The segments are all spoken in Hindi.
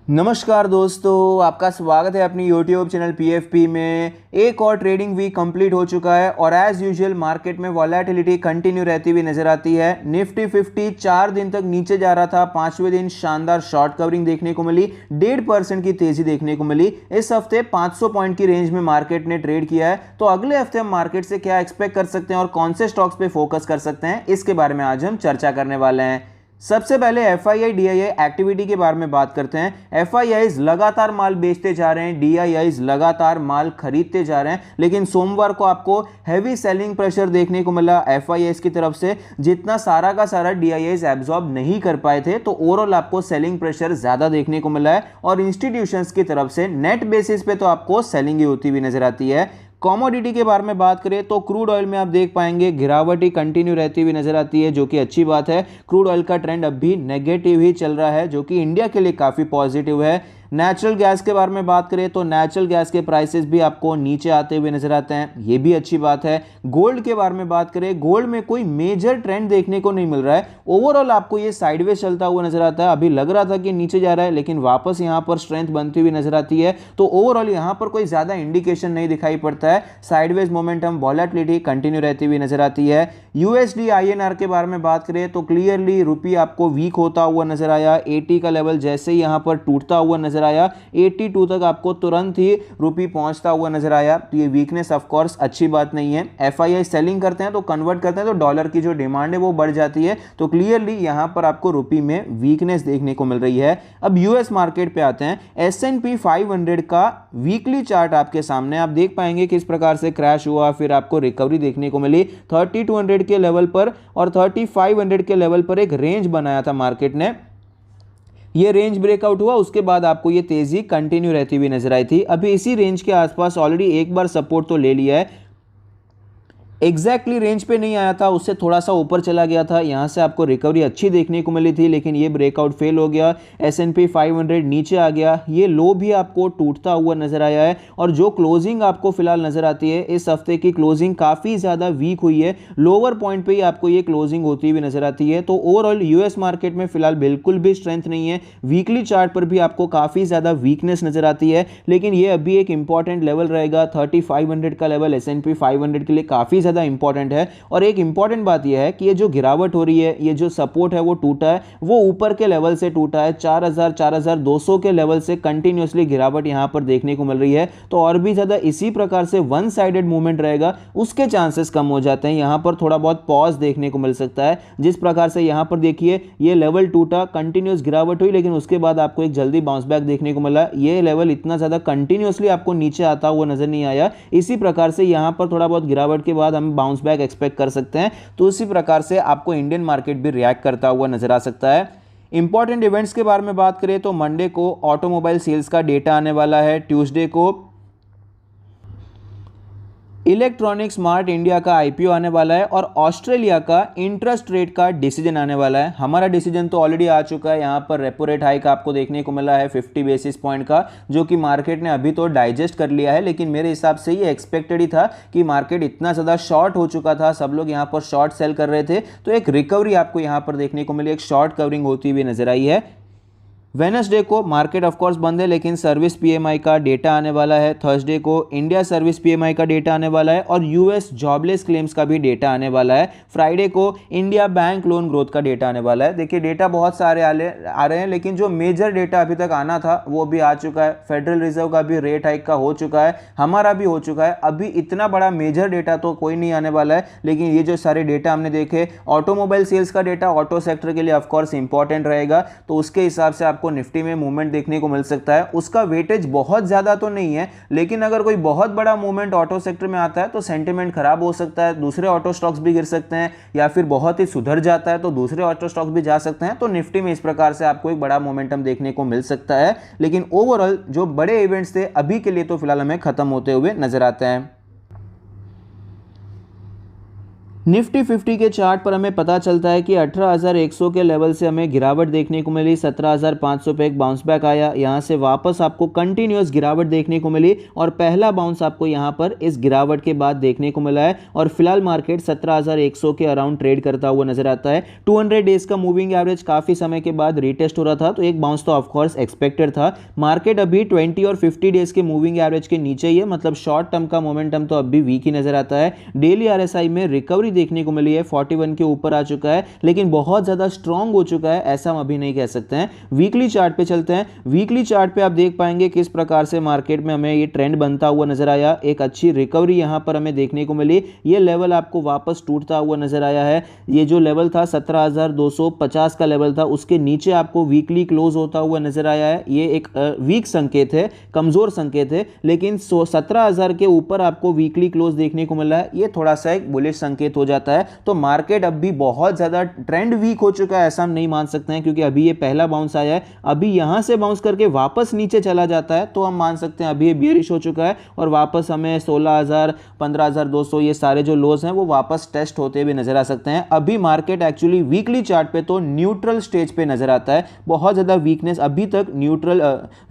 नमस्कार दोस्तों, आपका स्वागत है अपनी YouTube चैनल PFP में। एक और ट्रेडिंग वीक कंप्लीट हो चुका है और एज यूजुअल मार्केट में वॉलेटिलिटी कंटिन्यू रहती हुई नजर आती है। निफ्टी 50 4 दिन तक नीचे जा रहा था, पांचवें दिन शानदार शॉर्ट कवरिंग देखने को मिली, 1.5% की तेजी देखने को मिली। इस हफ्ते 500 पॉइंट की रेंज में मार्केट ने ट्रेड किया है। तो अगले हफ्ते हम मार्केट से क्या एक्सपेक्ट कर सकते हैं और कौन से स्टॉक्स पे फोकस कर सकते हैं, इसके बारे में आज हम चर्चा करने वाले हैं। सबसे पहले FII DII एक्टिविटी के बारे में बात करते हैं। FIIs लगातार माल बेचते जा रहे हैं, DIIs लगातार माल खरीदते जा रहे हैं, लेकिन सोमवार को आपको हैवी सेलिंग प्रेशर देखने को मिला FIIs की तरफ से। जितना सारा का सारा DIIs एब्जॉर्ब नहीं कर पाए थे, तो ओवरऑल आपको सेलिंग प्रेशर ज्यादा देखने को मिला है और इंस्टीट्यूशंस की तरफ से नेट बेसिस पे तो आपको सेलिंग ही होती हुई नजर आती है। कमोडिटी के बारे में बात करें तो क्रूड ऑयल में आप देख पाएंगे गिरावट ही कंटिन्यू रहती हुई नजर आती है, जो कि अच्छी बात है। क्रूड ऑयल का ट्रेंड अब भी नेगेटिव ही चल रहा है, जो कि इंडिया के लिए काफी पॉजिटिव है। नेचुरल गैस के बारे में बात करें तो नेचुरल गैस के प्राइसेस भी आपको नीचे आते हुए नजर आते हैं, ये भी अच्छी बात है। गोल्ड के बारे में बात करें, गोल्ड में कोई मेजर ट्रेंड देखने को नहीं मिल रहा है। ओवरऑल आपको ये साइडवेज चलता हुआ नजर आता है। अभी लग रहा था कि नीचे जा रहा है, लेकिन वापस यहां पर स्ट्रेंथ बनती हुई नजर आती है। तो ओवरऑल यहां पर कोई ज्यादा इंडिकेशन नहीं दिखाई पड़ता है। साइडवेज मोमेंटम, वॉलेटिलिटी कंटिन्यू रहती हुई नजर आती है। USD INR के बारे में बात करें तो क्लियरली रुपये आपको वीक होता हुआ नजर आया। 80 का लेवल जैसे ही यहां पर टूटता हुआ नजर आया, 82 तक आपको तुरंत ही रुपये पहुंचता हुआ नजर आया। तो ये वीकनेस ऑफ कोर्स अच्छी बात नहीं है। FII सेलिंग करते हैं तो कन्वर्ट करते हैं तो डॉलर की जो डिमांड है वो बढ़ जाती है। तो क्लियरली यहां पर आपको रुपये में वीकनेस देखने को मिल रही है। अब US मार्केट पे आते हैं। S&P 500 का वीकली चार्ट आपके सामने, आप देख पाएंगे किस प्रकार से क्रैश हुआ, फिर आपको रिकवरी देखने को मिली 3200 के लेवल पर और 3500 के लेवल पर एक रेंज बनाया था मार्केट ने। ये रेंज ब्रेकआउट हुआ, उसके बाद आपको ये तेजी कंटिन्यू रहती हुई नजर आई थी। अभी इसी रेंज के आसपास ऑलरेडी एक बार सपोर्ट तो ले लिया है। एग्जैक्टली रेंज पे नहीं आया था, उससे थोड़ा सा ऊपर चला गया था। यहां से आपको रिकवरी अच्छी देखने को मिली थी, लेकिन ये ब्रेकआउट फेल हो गया। S&P 500 नीचे आ गया। ये लो भी आपको टूटता हुआ नजर आया है और जो क्लोजिंग आपको फिलहाल नजर आती है, इस हफ्ते की क्लोजिंग काफी ज्यादा वीक हुई है। लोअर पॉइंट पे ही आपको ये क्लोजिंग होती हुई नजर आती है। तो ओवरऑल US मार्केट में फिलहाल बिल्कुल भी स्ट्रेंथ नहीं है। वीकली चार्ट पर भी आपको काफी ज्यादा वीकनेस नजर आती है, लेकिन ये अभी एक इंपॉर्टेंट लेवल रहेगा। 3500 का लेवल S&P 500 के लिए काफी ज्यादा इंपॉर्टेंट है। और एक इंपॉर्टेंट बात यह है कि ये जो गिरावट हो रही है, ये जो सपोर्ट है वो टूटा है, वो ऊपर के लेवल से टूटा है। 4000 4200 के लेवल से कंटिन्यूअसली गिरावट यहां पर देखने को मिल रही है। तो और भी ज्यादा इसी प्रकार से वन साइडेड मूवमेंट रहेगा, उसके चांसेस कम हो जाते हैं। यहां पर थोड़ा बहुत पॉज देखने को मिल सकता है। जिस प्रकार से यहां पर देखिए, ये लेवल टूटा, कंटिन्यूअस गिरावट हुई, लेकिन उसके बाद आपको एक जल्दी बाउंस बैक देखने को मिला। ये लेवल इतना ज्यादा कंटिन्यूअसली आपको नीचे आता हुआ नजर नहीं आया। इसी प्रकार से यहां पर थोड़ा बहुत गिरावट के बाद हम बाउंस बैक एक्सपेक्ट कर सकते हैं। तो उसी प्रकार से आपको इंडियन मार्केट भी रिएक्ट करता हुआ नजर आ सकता है। इंपॉर्टेंट इवेंट्स के बारे में बात करें तो मंडे को ऑटोमोबाइल सेल्स का डेटा आने वाला है। ट्यूसडे को इलेक्ट्रॉनिक स्मार्ट इंडिया का IPO आने वाला है और ऑस्ट्रेलिया का इंटरेस्ट रेट का डिसीजन आने वाला है। हमारा डिसीजन तो ऑलरेडी आ चुका है। यहाँ पर रेपो रेट हाइक आपको देखने को मिला है 50 बेसिस पॉइंट का, जो कि मार्केट ने अभी तो डाइजेस्ट कर लिया है। लेकिन मेरे हिसाब से ये एक्सपेक्टेड ही था कि मार्केट इतना ज़्यादा शॉर्ट हो चुका था, सब लोग यहाँ पर शॉर्ट सेल कर रहे थे, तो एक रिकवरी आपको यहाँ पर देखने को मिली, एक शॉर्ट कवरिंग होती हुई नजर आई है। वेडनेसडे को मार्केट ऑफ कोर्स बंद है, लेकिन सर्विस PMI का डेटा आने वाला है। थर्सडे को इंडिया सर्विस PMI का डेटा आने वाला है और US जॉबलेस क्लेम्स का भी डेटा आने वाला है। फ्राइडे को इंडिया बैंक लोन ग्रोथ का डेटा आने वाला है। देखिए, डेटा बहुत सारे आ रहे हैं, लेकिन जो मेजर डेटा अभी तक आना था वो भी आ चुका है। फेडरल रिजर्व का भी रेट हाइक का हो चुका है, हमारा भी हो चुका है। अभी इतना बड़ा मेजर डेटा तो कोई नहीं आने वाला है, लेकिन ये जो सारे डेटा हमने देखे, ऑटोमोबाइल सेल्स का डेटा ऑटो सेक्टर के लिए ऑफकोर्स इंपॉर्टेंट रहेगा, तो उसके हिसाब से आपको निफ्टी में मूवमेंट देखने को मिल सकता है। उसका वेटेज बहुत ज्यादा तो नहीं है, लेकिन अगर कोई बहुत बड़ा मूवमेंट ऑटो सेक्टर में आता है तो सेंटिमेंट खराब हो सकता है, दूसरे ऑटो स्टॉक्स भी गिर सकते हैं, या फिर बहुत ही सुधर जाता है तो दूसरे ऑटो स्टॉक्स भी जा सकते हैं। तो निफ्टी में इस प्रकार से आपको एक बड़ा मोमेंटम देखने को मिल सकता है। लेकिन ओवरऑल जो बड़े इवेंट्स थे अभी के लिए तो फिलहाल हमें खत्म होते हुए नजर आते हैं। निफ्टी 50 के चार्ट पर हमें पता चलता है कि 18,100 के लेवल से हमें गिरावट देखने को मिली, 17,500 पे एक बाउंस बैक आया, यहां से वापस आपको कंटिन्यूअस गिरावट देखने को मिली और पहला बाउंस आपको यहां पर इस गिरावट के बाद देखने को मिला है और फिलहाल मार्केट 17,100 के अराउंड ट्रेड करता हुआ नजर आता है। 200 डेज का मूविंग एवरेज काफी समय के बाद रीटेस्ट हो रहा था, तो एक बाउंस तो ऑफकोर्स एक्सपेक्टेड था। मार्केट अभी 20 और 50 डेज के मूविंग एवरेज के नीचे ही है, मतलब शॉर्ट टर्म का मोमेंटम तो अभी वीक ही नजर आता है। डेली आरएसआई में रिकवरी देखने को मिली है, 41 के ऊपर आ चुका है, लेकिन बहुत ज्यादा स्ट्रांग हो चुका है ऐसा हम अभी नहीं कह सकते हैं। वीकली चार्ट पे चलते हैं। वीकली चार्ट पे आप देख पाएंगे किस प्रकार से मार्केट में हमें ये ट्रेंड बनता हुआ नजर आया। एक अच्छी रिकवरी यहां पर हमें देखने को मिली, ये लेवल आपको वापस टूटता हुआ नजर आया है। ये जो लेवल था 17,250 का लेवल था, उसके नीचे आपको वीकली क्लोज होता हुआ नजर आया है। ये एक वीक संकेत है, कमजोर संकेत है, लेकिन 17,000 के ऊपर आपको वीकली क्लोज देखने को मिला है, ये थोड़ा सा एक बुलिश संकेत हो जाता है। तो मार्केट अब भी बहुत ज्यादा ट्रेंड वीक हो चुका है ऐसा हम नहीं मान सकते हैं, क्योंकि अभी ये पहला बाउंस आया है। अभी यहां से बाउंस करके वापस नीचे चला जाता है तो हम मान सकते हैं अभी ये बियरिश हो चुका है और वापस हमें 16,000, 15,200 ये सारे जो लोज हैं वो वापस टेस्ट होते हुए नजर आ सकते हैं। अभी मार्केट एक्चुअली वीकली चार्ट पे तो न्यूट्रल स्टेज पे नजर आता है, बहुत ज्यादा वीकनेस अभी तक न्यूट्रल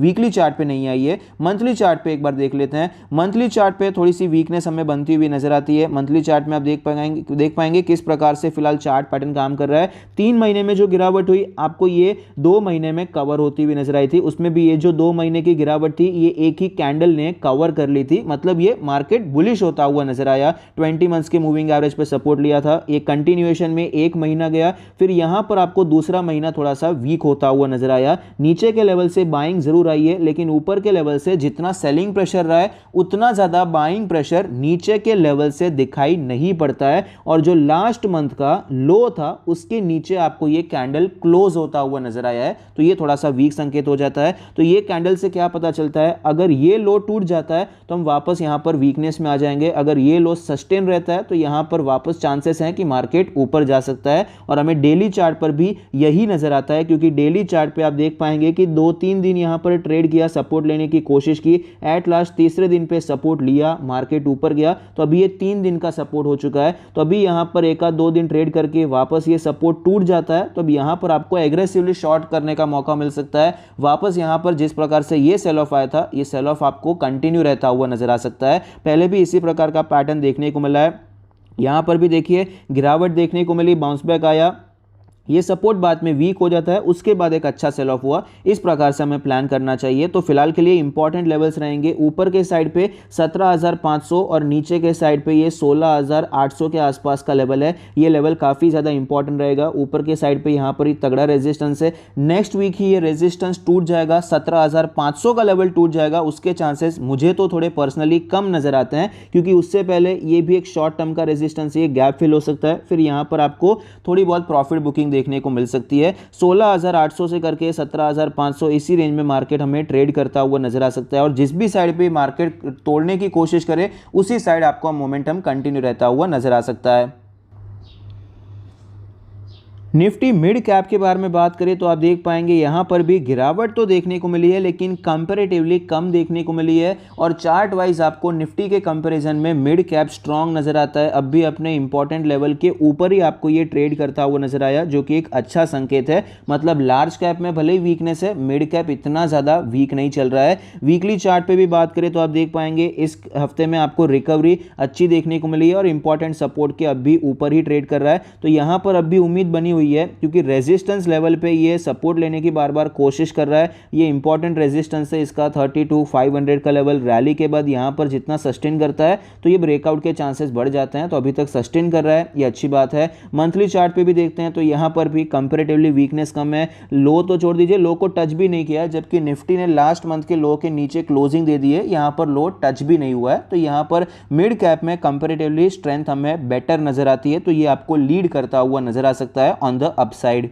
वीकली चार्ट पे नहीं आई है। मंथली चार्ट पे एक बार देख लेते हैं। मंथली चार्ट पे थोड़ी सी वीकनेस हमें बनती हुई नजर आती है। मंथली चार्ट में आप देख पाएंगे किस प्रकार से फिलहाल चार्ट पैटर्न काम कर रहा है। 3 महीने में जो गिरावट हुई आपको ये 2 महीने में कवर होती हुई नजर आई थी, उसमें भी ये जो 2 महीने की गिरावट थी ये एक ही कैंडल ने कवर कर ली थी, मतलब ये मार्केट बुलिश होता हुआ नजर आया। 20 मंथ्स के मूविंग एवरेज पे सपोर्ट लिया था, ये कंटिन्यूएशन में एक महीना गया, फिर यहां पर आपको दूसरा महीना थोड़ा सा वीक होता हुआ नजर आया। नीचे के लेवल से बाइंग जरूर आई है, लेकिन ऊपर के लेवल से जितना सेलिंग प्रेशर रहा है उतना ज्यादा बाइंग प्रेशर नीचे के लेवल से दिखाई नहीं पड़ता है और जो लास्ट मंथ का लो था उसके नीचे आपको ये कैंडल क्लोज होता हुआ नजर आया है, तो ये थोड़ा सा वीक संकेत हो जाता है। तो ये कैंडल से क्या पता चलता है, अगर ये लो टूट जाता है तो हम वापस यहां पर वीकनेस में आ जाएंगे। अगर ये लो सस्टेन रहता है तो यहां पर वापस चांसेस हैं कि मार्केट ऊपर जा सकता है और हमें डेली चार्ट पर भी यही नजर आता है, क्योंकि डेली चार्ट पे आप देख पाएंगे कि 2-3 दिन यहां पर ट्रेड किया, सपोर्ट लेने की कोशिश की, एट लास्ट तीसरे दिन पे सपोर्ट लिया, मार्केट ऊपर गया, तो अभी ये 3 दिन का सपोर्ट हो चुका है। तो अभी यहां पर 1-2 दिन ट्रेड करके वापस ये सपोर्ट टूट जाता है तो अब यहां पर आपको एग्रेसिवली शॉर्ट करने का मौका मिल सकता है। वापस यहां पर जिस प्रकार से ये सेल ऑफ आया था, ये सेल ऑफ आपको कंटिन्यू रहता हुआ नजर आ सकता है। पहले भी इसी प्रकार का पैटर्न देखने को मिला है, यहां पर भी देखिए गिरावट देखने को मिली, बाउंस बैक आया, ये सपोर्ट बाद में वीक हो जाता है, उसके बाद एक अच्छा सेल ऑफ हुआ। इस प्रकार से हमें प्लान करना चाहिए। तो फिलहाल के लिए इंपॉर्टेंट लेवल्स रहेंगे, ऊपर के साइड पे 17,500 और नीचे के साइड पे ये 16,800 के आसपास का लेवल है। ये लेवल काफी ज्यादा इंपॉर्टेंट रहेगा। ऊपर के साइड पे यहाँ पर ही तगड़ा रेजिस्टेंस है, नेक्स्ट वीक ही ये रेजिस्टेंस टूट जाएगा, 17,500 का लेवल टूट जाएगा। उसके चांसेस मुझे तो थोड़े पर्सनली कम नजर आते हैं, क्योंकि उससे पहले ये भी एक शॉर्ट टर्म का रेजिस्टेंस, ये गैप फिल हो सकता है, फिर यहाँ पर आपको थोड़ी बहुत प्रॉफिट बुकिंग देखने को मिल सकती है। 16,800 से करके 17,500 इसी रेंज में मार्केट हमें ट्रेड करता हुआ नजर आ सकता है और जिस भी साइड पे मार्केट तोड़ने की कोशिश करे उसी साइड आपको मोमेंटम कंटिन्यू रहता हुआ नजर आ सकता है। निफ्टी मिड कैप के बारे में बात करें तो आप देख पाएंगे यहां पर भी गिरावट तो देखने को मिली है, लेकिन कंपैरेटिवली कम देखने को मिली है और चार्ट वाइज आपको निफ्टी के कंपैरिजन में मिड कैप स्ट्रांग नजर आता है। अब भी अपने इंपॉर्टेंट लेवल के ऊपर ही आपको ये ट्रेड करता हुआ नजर आया, जो कि एक अच्छा संकेत है। मतलब लार्ज कैप में भले ही वीकनेस है, मिड कैप इतना ज्यादा वीक नहीं चल रहा है। वीकली चार्ट पे भी बात करें तो आप देख पाएंगे इस हफ्ते में आपको रिकवरी अच्छी देखने को मिली है और इंपॉर्टेंट सपोर्ट के अब भी ऊपर ही ट्रेड कर रहा है। तो यहां पर अब भी उम्मीद बनी हुई है, क्योंकि रेजिस्टेंस लेवल पे ये सपोर्ट लेने की बार बार कोशिश कर रहा है। ये इंपॉर्टेंट रेजिस्टेंस है इसका 32,500 का लेवल। रैली के बाद यहां पर जितना सस्टेन करता है तो ये ब्रेकआउट के चांसेस बढ़ जाते हैं, तो अभी तक सस्टेन कर रहा है, ये अच्छी बात है। मंथली चार्ट पे भी देखते हैं तो यहां पर भी कंपैरेटिवली वीकनेस कम है। लो तो छोड़ दीजिए, लो को टच भी नहीं किया, जबकि निफ्टी ने लास्ट मंथ के लो के नीचे क्लोजिंग दे दी है, यहां पर लो टच भी नहीं हुआ है। तो यहां पर मिड कैप में कंपैरेटिवली स्ट्रेंथ हमें बेटर नजर आती है, तो ये आपको लीड करता हुआ नजर आ सकता है on the upside.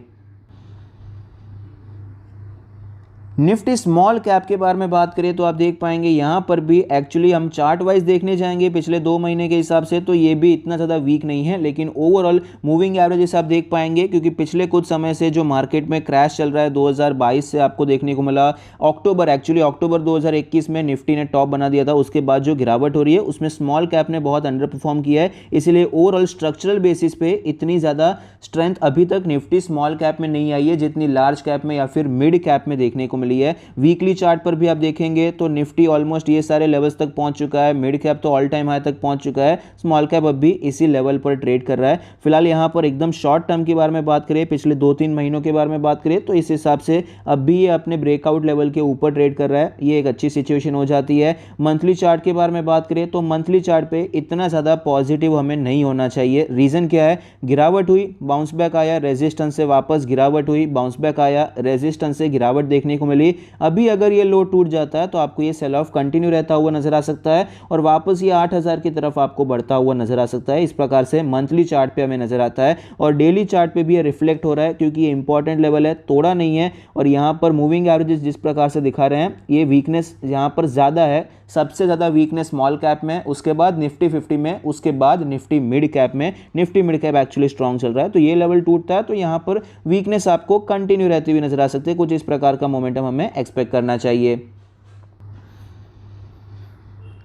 Nifty small cap के बारे में बात करें तो आप देख पाएंगे यहाँ पर भी एक्चुअली हम चार्ट वाइज देखने जाएंगे पिछले 2 महीने के हिसाब से तो ये भी इतना ज़्यादा वीक नहीं है, लेकिन ओवरऑल मूविंग एवरेज आप देख पाएंगे क्योंकि पिछले कुछ समय से जो मार्केट में क्रैश चल रहा है 2022 से आपको देखने को मिला। अक्टूबर 2021 में निफ्टी ने टॉप बना दिया था, उसके बाद जो गिरावट हो रही है उसमें स्मॉल कैप ने बहुत अंडर परफॉर्म किया है, इसलिए ओवरऑल स्ट्रक्चरल बेसिस पे इतनी ज़्यादा स्ट्रेंथ अभी तक निफ्टी स्मॉल कैप में नहीं आई है जितनी लार्ज कैप में या फिर मिड कैप में देखने को मिली है। वीकली चार्ट पर भी आप देखेंगे तो निफ्टी ऑलमोस्ट ये सारे लेवल्स तक पहुंच चुका है, मिड कैप तो ऑल टाइम हाई तक पहुंच चुका है, स्मॉल कैप अब भी इसी लेवल पर ट्रेड कर रहा है। फिलहाल यहां पर एकदम शॉर्ट टर्म के बारे में बात करें, पिछले 2-3 महीनों के बारे में बात करें तो इस हिसाब से अब भी ये अपने ब्रेकआउट लेवल के ऊपर ट्रेड कर रहा है, ये एक अच्छी सिचुएशन हो जाती है। मंथली चार्ट के बारे में बात करें तो मंथली चार्ट पे इतना ज़्यादा पॉजिटिव हमें नहीं होना चाहिए। रीज़न क्या है, गिरावट हुई, बाउंस बैक आया, रेजिस्टेंस से वापस गिरावट हुई, बाउंस बैक आया, रेजिस्टेंस से गिरावट देखने को मिली। अभी अगर ये लो टूट जाता है तो आपको ये सेल ऑफ कंटिन्यू रहता हुआ नजर आ सकता है और वापस ये 8000 की तरफ आपको बढ़ता हुआ नजर आ सकता है। इस प्रकार से मंथली चार्ट पे हमें नजर आता है और डेली चार्ट पे भी ये रिफ्लेक्ट हो रहा है क्योंकि ये इंपॉर्टेंट लेवल है, तोड़ा नहीं है। और यहाँ पर मूविंग एवरेजेस जिस प्रकार से दिखा रहे हैं ये वीकनेस यहाँ पर ज़्यादा है, सबसे ज़्यादा वीकनेस स्मॉल कैप में, उसके बाद निफ्टी 50 में, उसके बाद निफ्टी मिड कैप में। Nifty mid cap actually strong चल रहा है तो ये लेवल टूटता है तो यहाँ पर वीकनेस आपको कंटिन्यू रहती हुई नजर आ सकती है। कुछ इस प्रकार का मोमेंटम हमें एक्सपेक्ट करना चाहिए।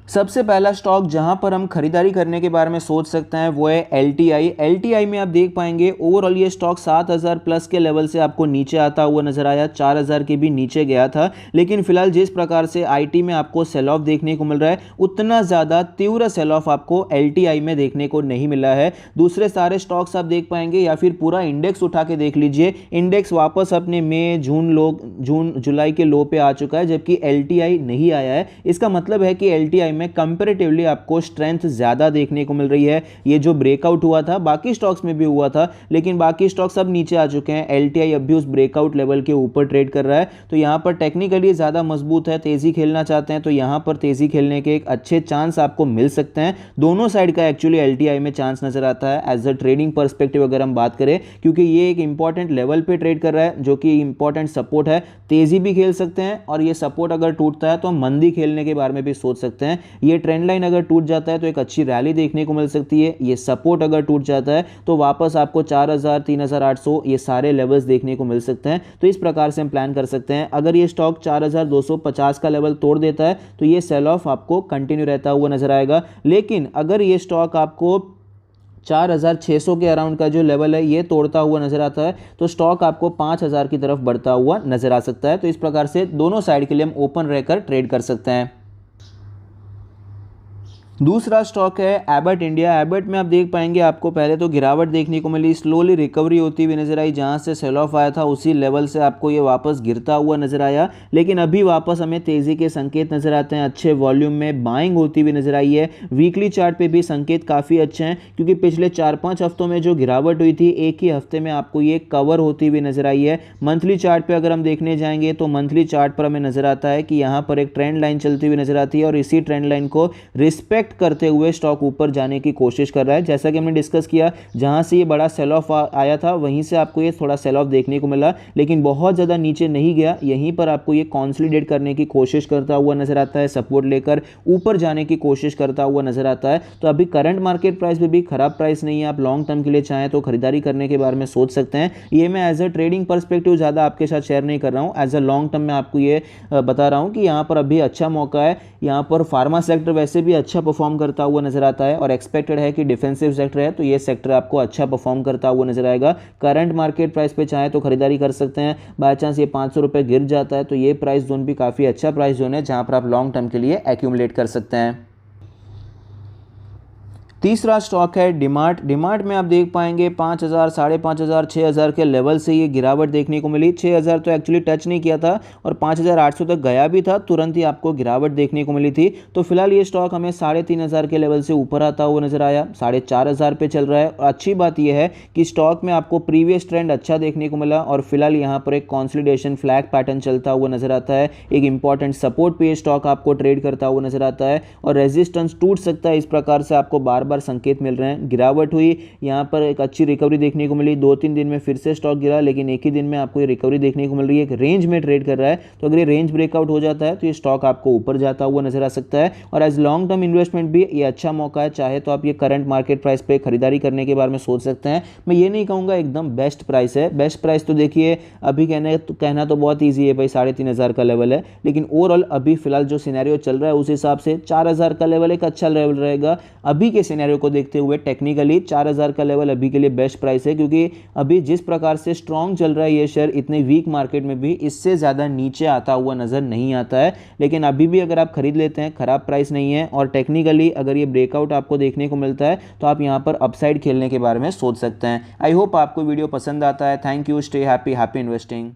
सबसे पहला स्टॉक जहां पर हम खरीदारी करने के बारे में सोच सकते हैं वो है एलटीआई में आप देख पाएंगे ओवरऑल ये स्टॉक 7000 प्लस के लेवल से आपको नीचे आता हुआ नजर आया, 4000 के भी नीचे गया था, लेकिन फिलहाल जिस प्रकार से आईटी में आपको सेल ऑफ देखने को मिल रहा है उतना ज़्यादा तीव्र सेल ऑफ आपको एलटीआई में देखने को नहीं मिला है। दूसरे सारे स्टॉक्स आप देख पाएंगे या फिर पूरा इंडेक्स उठा के देख लीजिए, इंडेक्स वापस अपने मई जून जुलाई के लो पे आ चुका है जबकि एलटीआई नहीं आया है। इसका मतलब है कि एलटीआई में कंपैरेटिवली आपको स्ट्रेंथ ज्यादा देखने को मिल रही है। ये जो ब्रेकआउट हुआ था बाकी स्टॉक्स में भी हुआ था, लेकिन बाकी स्टॉक्स अब नीचे आ चुके हैं, एलटीआई अब भी उस ब्रेकआउट लेवल के ऊपर ट्रेड कर रहा है। तो यहां पर टेक्निकली ज्यादा मजबूत है, तेजी खेलना चाहते हैं तो यहां पर तेजी खेलने के एक अच्छे चांस आपको मिल सकते हैं। दोनों साइड का एक्चुअली एलटीआई में चांस नजर आता है एज अ ट्रेडिंग पर्सपेक्टिव अगर हम बात करें, क्योंकि ये एक इंपॉर्टेंट लेवल पे ट्रेड कर रहा है जो कि इंपॉर्टेंट सपोर्ट है। तेजी भी खेल सकते हैं और ये सपोर्ट अगर टूटता है तो हम मंदी खेलने के बारे में भी सोच सकते हैं। ये ट्रेंड लाइन अगर टूट जाता है तो एक अच्छी रैली देखने को मिल सकती है। ये सपोर्ट अगर टूट जाता है तो वापस आपको 4000 3800 ये सारे लेवल्स देखने को मिल सकते हैं। तो इस प्रकार से हम प्लान कर सकते हैं। अगर ये स्टॉक 4250 का लेवल तोड़ देता है तो ये सेल ऑफ आपको कंटिन्यू रहता हुआ नजर आएगा, लेकिन अगर ये स्टॉक आपको 4600 के अराउंड का जो लेवल है ये तोड़ता हुआ नजर आता है तो स्टॉक आपको 5000 की तरफ बढ़ता हुआ नजर आ सकता है। तो इस प्रकार से दोनों साइड के लिए हम ओपन रहकर ट्रेड कर सकते हैं। दूसरा स्टॉक है एबट इंडिया। एबट में आप देख पाएंगे आपको पहले तो गिरावट देखने को मिली, स्लोली रिकवरी होती हुई नजर आई, जहां से सेल ऑफ आया था उसी लेवल से आपको ये वापस गिरता हुआ नजर आया, लेकिन अभी वापस हमें तेजी के संकेत नजर आते हैं, अच्छे वॉल्यूम में बाइंग होती हुई नजर आई है। वीकली चार्ट पे भी संकेत काफ़ी अच्छे हैं क्योंकि पिछले 4-5 हफ्तों में जो गिरावट हुई थी एक ही हफ्ते में आपको ये कवर होती हुई नजर आई है। मंथली चार्ट पर अगर हम देखने जाएंगे तो मंथली चार्ट पर हमें नजर आता है कि यहाँ पर एक ट्रेंड लाइन चलती हुई नजर आती है और इसी ट्रेंड लाइन को रिस्पेक्ट करते हुए स्टॉक ऊपर जाने की कोशिश कर रहा है। जैसा कि हमने डिस्कस किया, जहां से ये बड़ा सेल ऑफ आया था वहीं से आपको ये थोड़ा सेल ऑफ देखने को मिला, लेकिन बहुत ज़्यादा नीचे नहीं गया। यहीं पर आपको ये कंसोलिडेट करने की कोशिश करता हुआ नजर आता है, सपोर्ट लेकर ऊपर जाने की कोशिश करता हुआ नजर आता है। तो अभी करंट मार्केट प्राइस में भी खराब प्राइस नहीं है, आप लॉन्ग टर्म के लिए चाहें तो खरीदारी करने के बारे में सोच सकते हैं। ये मैं एज अ ट्रेडिंग पर्सपेक्टिव ज़्यादा आपके साथ शेयर नहीं कर रहा हूँ, एज अ लॉन्ग टर्म में आपको ये बता रहा हूँ कि यहाँ पर अभी अच्छा मौका है। यहाँ पर फार्मा सेक्टर वैसे भी अच्छा परफॉर्म करता हुआ नजर आता है और एक्सपेक्टेड है कि डिफेंसिव सेक्टर है तो ये सेक्टर आपको अच्छा परफॉर्म करता हुआ नजर आएगा। करंट मार्केट प्राइस पे चाहे तो खरीदारी कर सकते हैं। बाय चांस ये 500 रुपये गिर जाता है तो ये प्राइस जोन भी काफ़ी अच्छा प्राइस जोन है जहां पर आप लॉन्ग टर्म के लिए एक्यूमुलेट कर सकते हैं। तीसरा स्टॉक है डिमार्ट। डिमार्ट में आप देख पाएंगे 5000, 5500, 6000 के लेवल से ये गिरावट देखने को मिली। 6000 तो एक्चुअली टच नहीं किया था और 5800 तक गया भी था, तुरंत ही आपको गिरावट देखने को मिली थी। तो फिलहाल ये स्टॉक हमें 3500 के लेवल से ऊपर आता हुआ नजर आया, 4500 पे चल रहा है। और अच्छी बात यह है कि स्टॉक में आपको प्रीवियस ट्रेंड अच्छा देखने को मिला और फिलहाल यहाँ पर एक कॉन्सोलिडेशन फ्लैग पैटर्न चलता हुआ नजर आता है। एक इंपॉर्टेंट सपोर्ट पे स्टॉक आपको ट्रेड करता हुआ नजर आता है और रेजिस्टेंस टूट सकता है। इस प्रकार से आपको बार बार संकेत मिल रहे हैं। गिरावट हुई, यहाँ पर एक अच्छी रिकवरी देखने को मिली, 2-3 दिन में फिर से स्टॉक गिरा, लेकिन एक ही दिन में आपको ये रिकवरी देखने को मिल रही है। एक रेंज में ट्रेड कर रहा है, तो अगर ये रेंज ब्रेकआउट हो जाता है तो ये स्टॉक आपको ऊपर जाता हुआ नजर आ सकता है। और एज लॉन्ग टर्म इन्वेस्टमेंट भी ये अच्छा मौका है, चाहे तो आप ये करंट मार्केट प्राइस पे खरीदारी करने के बारे में सोच सकते हैं। मैं ये नहीं कहूँगा एकदम बेस्ट प्राइस है, बेस्ट प्राइस तो देखिए अभी कहना तो बहुत ईजी है भाई, 3500 का लेवल है, लेकिन ओवरऑल अभी फिलहाल जो सिनेरियो चल रहा है उस हिसाब से 4000 का लेवल एक अच्छा लेवल रहेगा। अभी के सिनेरियो को देखते हुए टेक्निकली 4000 का लेवल अभी के लिए बेस्ट प्राइस है, क्योंकि अभी जिस प्रकार से स्ट्रॉन्ग चल रहा है ये शेयर, इतने वीक मार्केट में भी इससे ज़्यादा नीचे आता हुआ नज़र नहीं आता है। लेकिन अभी भी अगर आप खरीद लेते हैं, खराब प्राइस नहीं है, और टेक्निकली अगर ये ब्रेकआउट आपको देखने को मिलता है तो आप यहाँ पर अपसाइड खेलने के बारे में सोच सकते हैं। आई होप आपको वीडियो पसंद आता है। Thank you, stay happy, happy investing.